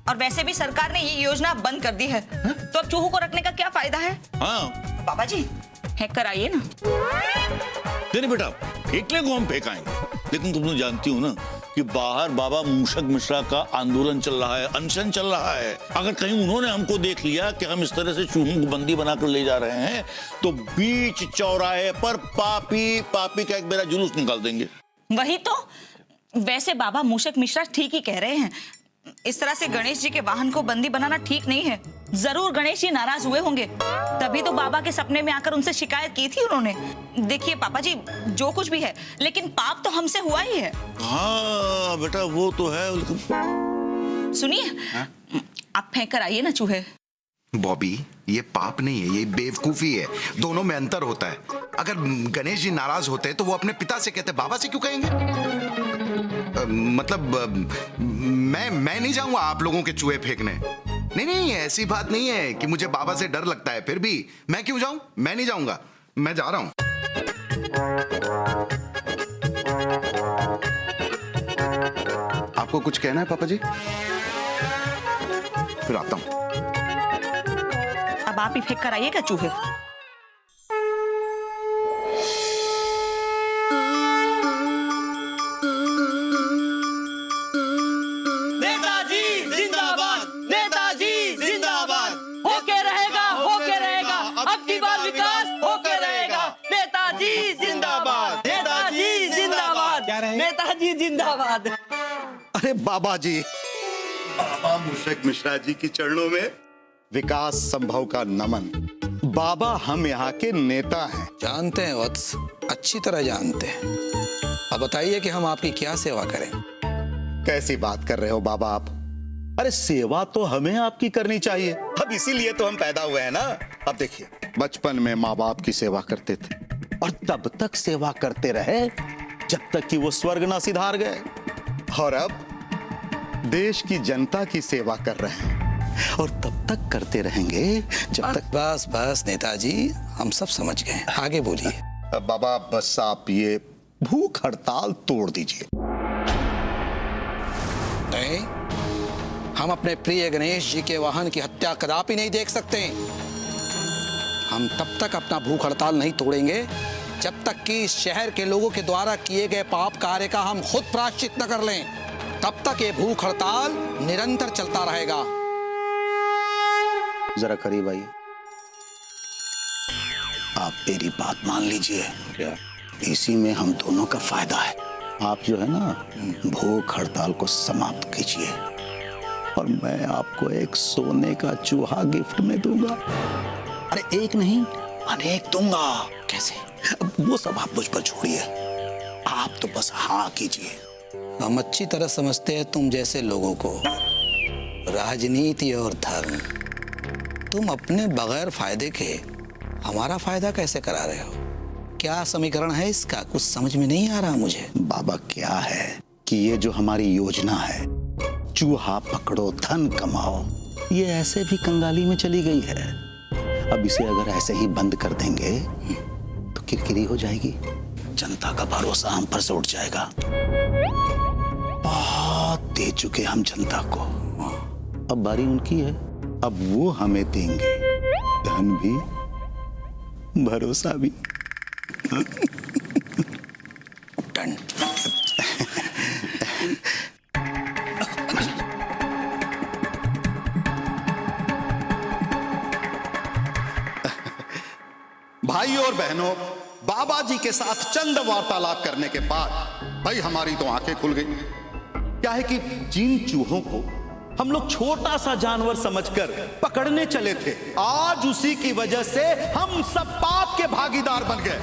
और वैसे भी सरकार ने ये योजना बंद कर दी है। तो अब चूहों को रखने का क्या फायदा है? हाँ पापा जी, हैक कराइए ना। नहीं बेटा, फेंकने को हम फेंकाएंगे, लेकिन तुम तो जानती हो ना कि बाहर बाबा मूषक मिश्रा का आंदोलन चल रहा है, अनशन चल रहा है। अगर कहीं उन्होंने हमको देख लिया कि हम इस तरह से चूहों को बंदी बनाकर ले जा रहे हैं तो बीच चौराहे पर पापी का एक मेरा जुलूस निकाल देंगे। वही तो, वैसे बाबा मूषक मिश्रा ठीक ही कह रहे हैं। इस तरह से गणेश जी के वाहन को बंदी बनाना ठीक नहीं है। जरूर गणेश जी नाराज हुए होंगे, तभी तो बाबा के सपने में आकर उनसे शिकायत की थी उन्होंने। देखिए पापा जी, जो कुछ भी है, लेकिन पाप तो हमसे हुआ ही है। हाँ बेटा, वो तो है। सुनिए, आप फेंक कर आइए ना चूहे। बॉबी, ये पाप नहीं है, ये बेवकूफी है। दोनों में अंतर होता है। अगर गणेश जी नाराज होते तो वो अपने पिता से कहते, बाबा से क्यों कहेंगे? मतलब मैं नहीं जाऊंगा आप लोगों के चूहे फेंकने। नहीं, ऐसी बात नहीं है कि मुझे बाबा से डर लगता है। फिर भी मैं क्यों जाऊं? मैं नहीं जाऊंगा, मैं जा रहा हूं। आपको कुछ कहना है पापा जी? फिर आता हूं। अब आप ही फेंक कर आइएगा चूहे। नेताजी जिंदाबाद, नेताजी जिंदाबाद। होके रहेगा, होके रहेगा, अब की बार विकास होके रहेगा। नेताजी जिंदाबाद, नेताजी जिंदाबाद, नेताजी जिंदाबाद। अरे बाबा जी, बाबा मूषक मिश्रा जी की चरणों में विकास संभव का नमन। बाबा हम यहाँ के नेता हैं। जानते हैं वत्स, अच्छी तरह जानते हैं। अब बताइए कि हम आपकी क्या सेवा करें। कैसी बात कर रहे हो बाबा आप? अरे सेवा तो हमें आपकी करनी चाहिए, अब इसीलिए तो हम पैदा हुए हैं ना। अब देखिए, बचपन में माँ बाप की सेवा करते थे और तब तक सेवा करते रहे जब तक कि वो स्वर्ग ना सिधार गए, और अब देश की जनता की सेवा कर रहे हैं और तब तक करते रहेंगे जब तक। बस बस नेताजी, हम सब समझ गए, आगे बोलिए। बाबा बस आप ये भूख हड़ताल तोड़ दीजिए। नहीं, हम अपने प्रिय गणेश जी के वाहन की हत्या कदापि नहीं देख सकते। हम तब तक अपना भूख हड़ताल नहीं तोड़ेंगे जब तक कि इस शहर के लोगों के द्वारा किए गए पाप कार्य का हम खुद प्रायश्चित न कर लें। तब तक ये भूख हड़ताल निरंतर चलता रहेगा। जरा करीब आइए। आप मेरी बात मान लीजिए, क्या इसी में हम दोनों का फायदा है। आप जो है ना, भूख हड़ताल को समाप्त कीजिए और मैं आपको एक सोने का चूहा गिफ्ट में दूंगा। अरे एक नहीं, अनेक दूंगा। कैसे? अब वो सब आप मुझ पर छोड़िए, आप तो बस हाँ कीजिए। हम अच्छी तरह समझते हैं तुम जैसे लोगों को, राजनीति और धर्म। तुम अपने बगैर फायदे के हमारा फायदा कैसे करा रहे हो? क्या समीकरण है इसका? कुछ समझ में नहीं आ रहा मुझे। बाबा क्या है कि ये जो हमारी योजना है, चूहा पकड़ो धन कमाओ, ये ऐसे भी कंगाली में चली गई है। अब इसे अगर ऐसे ही बंद कर देंगे तो किरकिरी हो जाएगी, जनता का भरोसा हम पर से उठ जाएगा। बहुत दे चुके हम जनता को, अब बारी उनकी है। अब वो हमें देंगे, धन भी भरोसा भी। डन। भाइयों और बहनों, बाबा जी के साथ चंद वार्तालाप करने के बाद भाई हमारी तो आंखें खुल गई। क्या है कि जिन चूहों को हम लोग छोटा सा जानवर समझकर पकड़ने चले थे, आज उसी की वजह से हम सब पाप के भागीदार बन गए।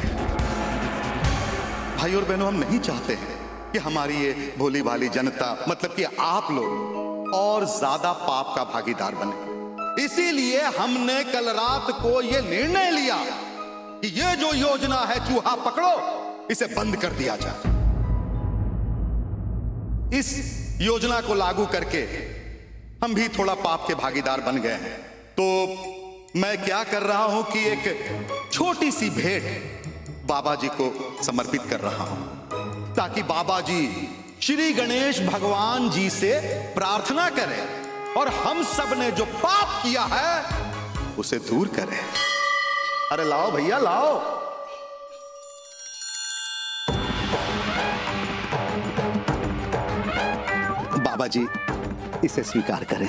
भाई और बहनों, हम नहीं चाहते हैं कि हमारी ये भोली भाली जनता, मतलब कि आप लोग, और ज्यादा पाप का भागीदार बने। इसीलिए हमने कल रात को ये निर्णय लिया कि ये जो योजना है चूहा पकड़ो, इसे बंद कर दिया जाए। इस योजना को लागू करके हम भी थोड़ा पाप के भागीदार बन गए हैं। तो मैं क्या कर रहा हूं कि एक छोटी सी भेंट बाबा जी को समर्पित कर रहा हूं, ताकि बाबा जी श्री गणेश भगवान जी से प्रार्थना करें और हम सब ने जो पाप किया है उसे दूर करें। अरे लाओ भैया लाओ। बाबा जी इसे स्वीकार करें।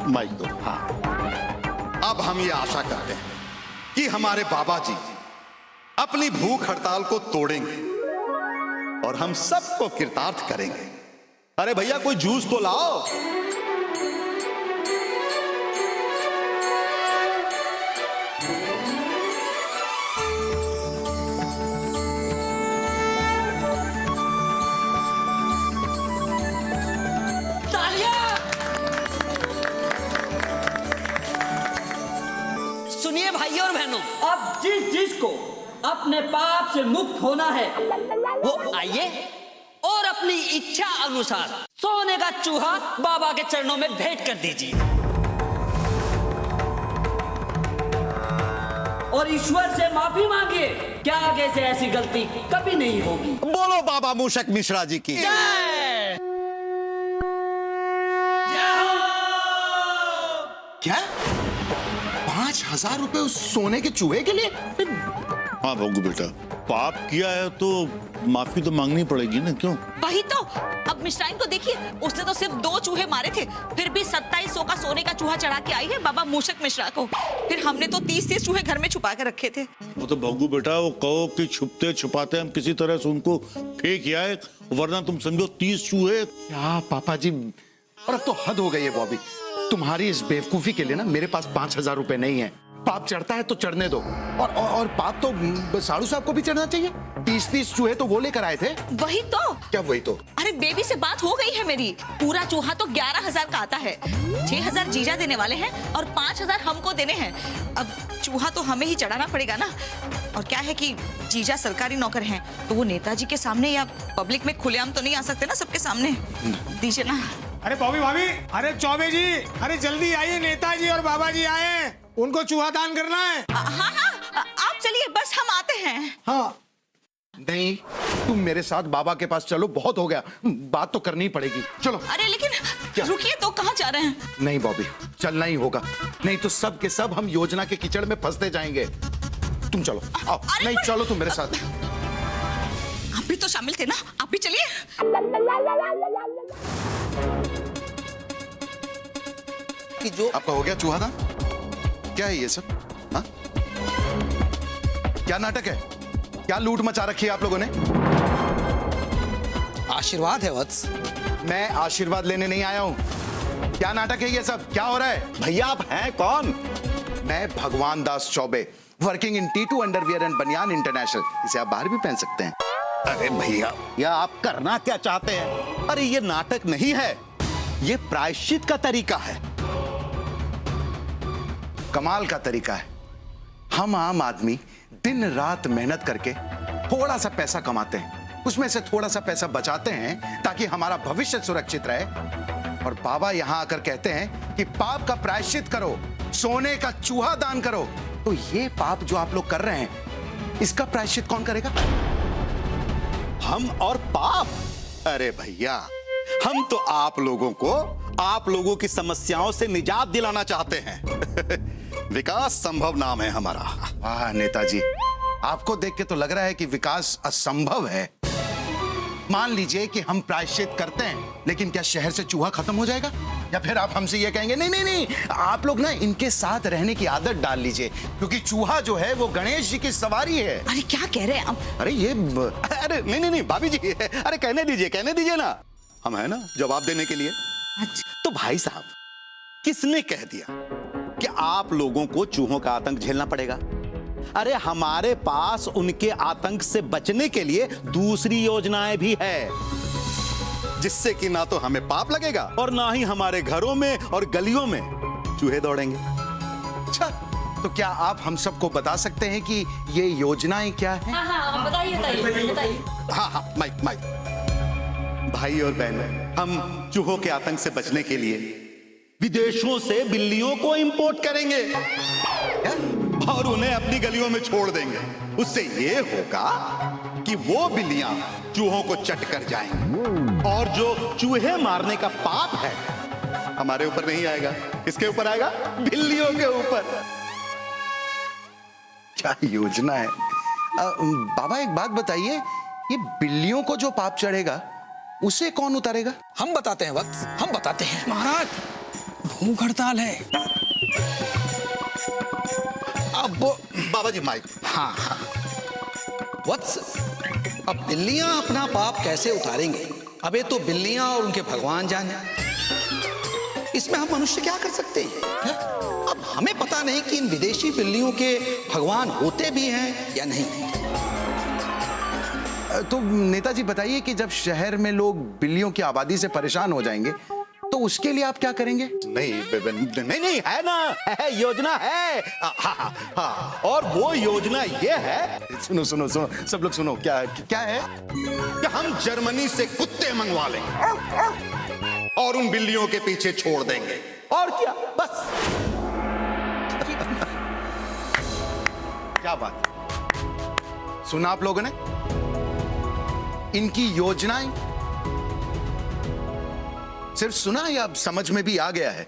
माइक दो। हाँ, अब हम ये आशा करते हैं कि हमारे बाबा जी अपनी भूख हड़ताल को तोड़ेंगे और हम सबको कृतार्थ करेंगे। अरे भैया कोई जूस तो लाओ। सुनिए भाइयों और बहनों, अब जिस जिसको अपने पाप से मुक्त होना है वो आइए और अपनी इच्छा अनुसार सोने का चूहा बाबा के चरणों में भेंट कर दीजिए और ईश्वर से माफी मांगिए क्या आगे से ऐसी गलती कभी नहीं होगी। बोलो बाबा मूषक मिश्रा जी की। क्या 5,000 रुपए उस सोने के चूहे के लिए? हाँ भोगू बेटा, पाप किया है तो माफी तो मांगनी पड़ेगी ना, क्यों? वही तो। अब मिश्राइन को देखिए, उसने तो सिर्फ 2 चूहे मारे थे, फिर भी 2700 का सोने का चूहा चढ़ा के आई है बाबा मूषक मिश्रा को। फिर हमने तो 30 चूहे घर में छुपा के रखे थे। वो तो भोगू बेटा, वो कहो कि छुपते छुपाते हम किसी तरह से उनको फेंक आए, वरना तुम समझो 30 चूहे। क्या पापा जी, और अब तो हद हो गई है बॉबी। तुम्हारी इस बेवकूफी के लिए ना मेरे पास 5,000 रुपए नहीं है। पाप चढ़ता है तो चढ़ने दो। और पाप तो साड़ू साहब को भी चढ़ना चाहिए। 30 चूहे तो वो लेकर आए थे। वही तो। क्या वही तो? अरे बेबी से बात हो गई है मेरी। पूरा चूहा तो 11,000 का आता है। 6,000 जीजा देने वाले हैं और 5,000 हमको देने हैं। अब चूहा तो हमें ही चढ़ाना पड़ेगा ना। और क्या है कि जीजा सरकारी नौकर हैं, तो वो नेताजी के सामने या पब्लिक में खुलेआम तो नहीं आ सकते ना सबके सामने। दीजिए ना। अरे बॉबी भाभी, अरे चौबे जी, अरे जल्दी आइए, नेताजी और बाबा जी आए, उनको चूहा दान करना है। हाँ हाँ, आप चलिए, बस हम आते हैं। हाँ नहीं, तुम मेरे साथ बाबा के पास चलो, बहुत हो गया, बात तो करनी ही पड़ेगी। चलो। अरे लेकिन रुकिए तो, कहाँ जा रहे हैं? नहीं बॉबी, चलना ही होगा, नहीं तो सब के सब हम योजना के कीचड़ में फंसते जाएंगे। तुम चलो। आओ। नहीं चलो तुम मेरे साथ। आप भी तो शामिल थे ना, आप भी चलिए। कि जो आपका हो गया चूहा दान? क्या है ये सब? हाँ? क्या नाटक है? क्या लूट मचा रखी है आप लोगों ने? आशीर्वाद है वत्स। मैं आशीर्वाद लेने नहीं आया हूं। क्या नाटक है ये सब? क्या हो रहा है? भैया आप हैं कौन? मैं Bhagwan Das Choubey, working in T2 underwear and baniyan international. इसे आप बाहर भी पहन सकते हैं। अरे भैया, या आप करना क्या चाहते हैं? अरे ये नाटक नहीं है, ये प्रायश्चित का तरीका है। कमाल का तरीका है। हम आम आदमी दिन रात मेहनत करके थोड़ा सा पैसा कमाते हैं, उसमें से थोड़ा सा पैसा बचाते हैं ताकि हमारा भविष्य सुरक्षित रहे। और बाबा यहां आकर कहते हैं कि पाप का प्रायश्चित करो, सोने का चूहा दान करो। तो ये पाप जो आप लोग कर रहे हैं, इसका प्रायश्चित कौन करेगा? हम और पाप? अरे भैया, हम तो आप लोगों को आप लोगों की समस्याओं से निजात दिलाना चाहते हैं। विकास संभव नाम है हमारा। वाह नेताजी, आपको देख के तो लग रहा है कि विकास असंभव है। मान लीजिए कि हम प्रायश्चित करते हैं, लेकिन क्या शहर से चूहा खत्म हो जाएगा? या फिर आप हमसे ये कहेंगे नहीं नहीं नहीं, आप लोग ना इनके साथ रहने की आदत डाल लीजिए, क्योंकि चूहा जो है वो गणेश जी की सवारी है। अरे क्या कह रहे हैं आप? अरे ये अरे नहीं नहीं नहीं भाभी जी, अरे कहने दीजिए ना, हम है ना जवाब देने के लिए। तो भाई साहब, किसने कह दिया कि आप लोगों को चूहों का आतंक झेलना पड़ेगा? अरे हमारे पास उनके आतंक से बचने के लिए दूसरी योजनाएं भी है, जिससे कि ना तो हमें पाप लगेगा और ना ही हमारे घरों में और गलियों में चूहे दौड़ेंगे। अच्छा, तो क्या आप हम सबको बता सकते हैं कि ये योजनाएं क्या हैं? हाँ, बताइए। हाँ, माइक। भाई और बहन, हम चूहों के आतंक से बचने के लिए विदेशों से बिल्लियों को इंपोर्ट करेंगे और उन्हें अपनी गलियों में छोड़ देंगे। उससे ये होगा कि वो बिल्लियां चूहों को चट कर जाएंगी और जो चूहे मारने का पाप है हमारे ऊपर नहीं आएगा। किसके ऊपर आएगा? बिल्लियों के ऊपर। क्या योजना है? बाबा एक बात बताइए, ये बिल्लियों को जो पाप चढ़ेगा उसे कौन उतारेगा? हम बताते हैं वत्स, हम बताते हैं। महाराज, भूख हड़ताल है। अब बाबा जी माइक। हाँ वत्स, अब बिल्लियां अपना पाप कैसे उतारेंगे? अब ये तो बिल्लियां और उनके भगवान जाने, इसमें हम मनुष्य क्या कर सकते हैं? अब हमें पता नहीं कि इन विदेशी बिल्लियों के भगवान होते भी हैं या नहीं। तो नेताजी बताइए कि जब शहर में लोग बिल्लियों की आबादी से परेशान हो जाएंगे तो उसके लिए आप क्या करेंगे? नहीं है ना, है योजना है। हाँ, और वो योजना ये है। सुनो सब लोग सुनो, क्या है? कि हम जर्मनी से कुत्ते मंगवा लेंगे और उन बिल्लियों के पीछे छोड़ देंगे। और क्या, बस। क्या बात? सुना आप लोगों ने? इनकी योजनाएं सिर्फ सुना या अब समझ में भी आ गया है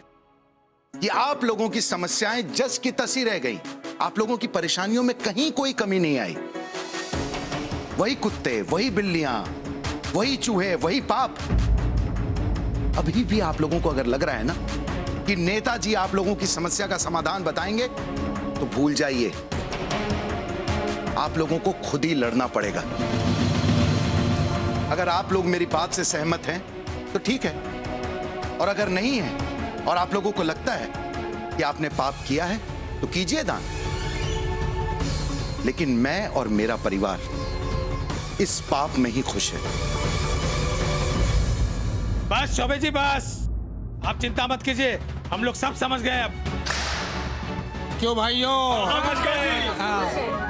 कि आप लोगों की समस्याएं जस की तसी रह गई। आप लोगों की परेशानियों में कहीं कोई कमी नहीं आई। वही कुत्ते, वही बिल्लियां, वही चूहे, वही पाप। अभी भी आप लोगों को अगर लग रहा है ना कि नेताजी आप लोगों की समस्या का समाधान बताएंगे, तो भूल जाइए। आप लोगों को खुद ही लड़ना पड़ेगा। अगर आप लोग मेरी बात से सहमत हैं तो ठीक है, और अगर नहीं है और आप लोगों को लगता है कि आपने पाप किया है तो कीजिए दान। लेकिन मैं और मेरा परिवार इस पाप में ही खुश है। बस चौबे जी बस, आप चिंता मत कीजिए, हम लोग सब समझ गए अब। क्यों भाइयों?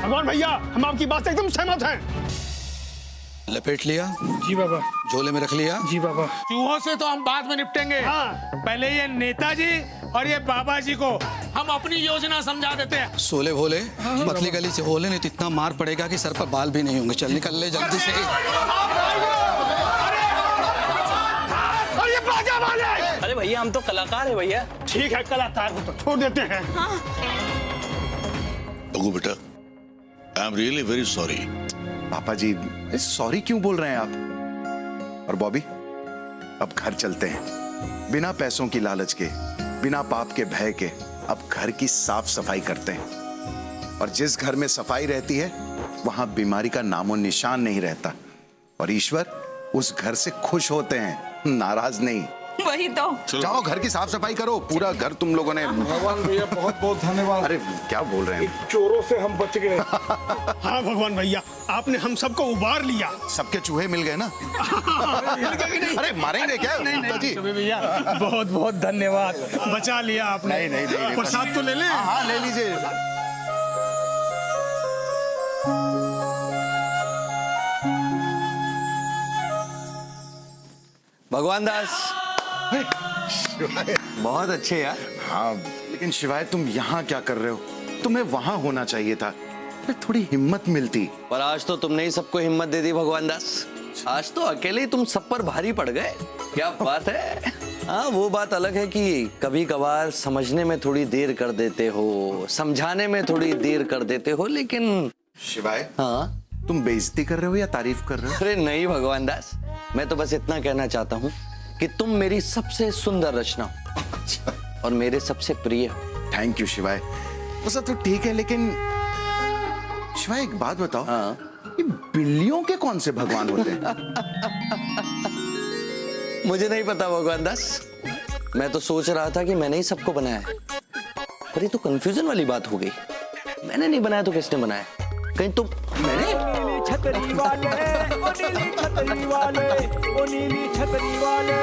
भगवान भैया, हम आपकी बात से एकदम सहमत हैं। लपेट लिया? जी बाबा। झोले में रख लिया? जी बाबा। चूहों से तो हम बाद में निपटेंगे। हाँ। पहले ये नेताजी और ये बाबा जी को हम अपनी योजना समझा देते हैं। सोले भोले, पतली गली से होले नहीं तो इतना मार पड़ेगा कि सर पर बाल भी नहीं होंगे। चल निकल ले जल्दी से। अरे भैया, हम तो कलाकार है भैया। ठीक है, कलाकार को तो छोड़ देते हैं। बगू बेटा, I am really very sorry. पापा जी, सॉरी क्यों बोल रहे हैं आप? और बॉबी, अब घर चलते हैं। बिना पैसों की लालच के, बिना पाप के भय के, अब घर की साफ सफाई करते हैं। और जिस घर में सफाई रहती है वहां बीमारी का नामो निशान नहीं रहता। और ईश्वर उस घर से खुश होते हैं, नाराज नहीं। वही तो। जाओ घर की साफ सफाई करो। पूरा घर तुम लोगों ने। भगवान भैया बहुत बहुत धन्यवाद। अरे क्या बोल रहे हैं? चोरों से हम बच गए। हाँ भगवान भैया, आपने हम सबको उबार लिया। सबके चूहे मिल गए ना? अरे मारेंगे क्या? नहीं भैया, बहुत बहुत धन्यवाद, बचा लिया आपने। नहीं, प्रसाद तो ले ले। हाँ, ले लीजिए। भगवान दास, बहुत अच्छे यार। हाँ, लेकिन शिवाय तुम यहाँ क्या कर रहे हो? तुम्हें वहां होना चाहिए था। थोड़ी हिम्मत मिलती। पर आज तो तुमने ही सबको हिम्मत दे दी भगवान दास। आज तो अकेले ही तुम सब पर भारी पड़ गए। क्या बात है। हाँ, वो बात अलग है कि कभी कभार समझने में थोड़ी देर कर देते हो, समझाने में थोड़ी देर कर देते हो, लेकिन शिवाय, हाँ, तुम बेइज्जती कर रहे हो या तारीफ कर रहे हो? अरे नहीं भगवान दास, मैं तो बस इतना कहना चाहता हूँ कि तुम मेरी सबसे सुंदर रचना और मेरे सबसे प्रिय। थैंक यू शिवाय। वैसा तो ठीक है, लेकिन शिवाय एक बात बताओ। हाँ? ये बिल्लियों के कौन से भगवान होते हैं? मुझे नहीं पता भगवान दास, मैं तो सोच रहा था कि मैंने ही सबको बनाया है। पर ये तो कंफ्यूजन वाली बात हो गई। मैंने नहीं बनाया तो किसने बनाया? कहीं तुम? मैंने? छतरी वाले, ओ नीली छतरी वाले, ओ नीली छतरी वाले।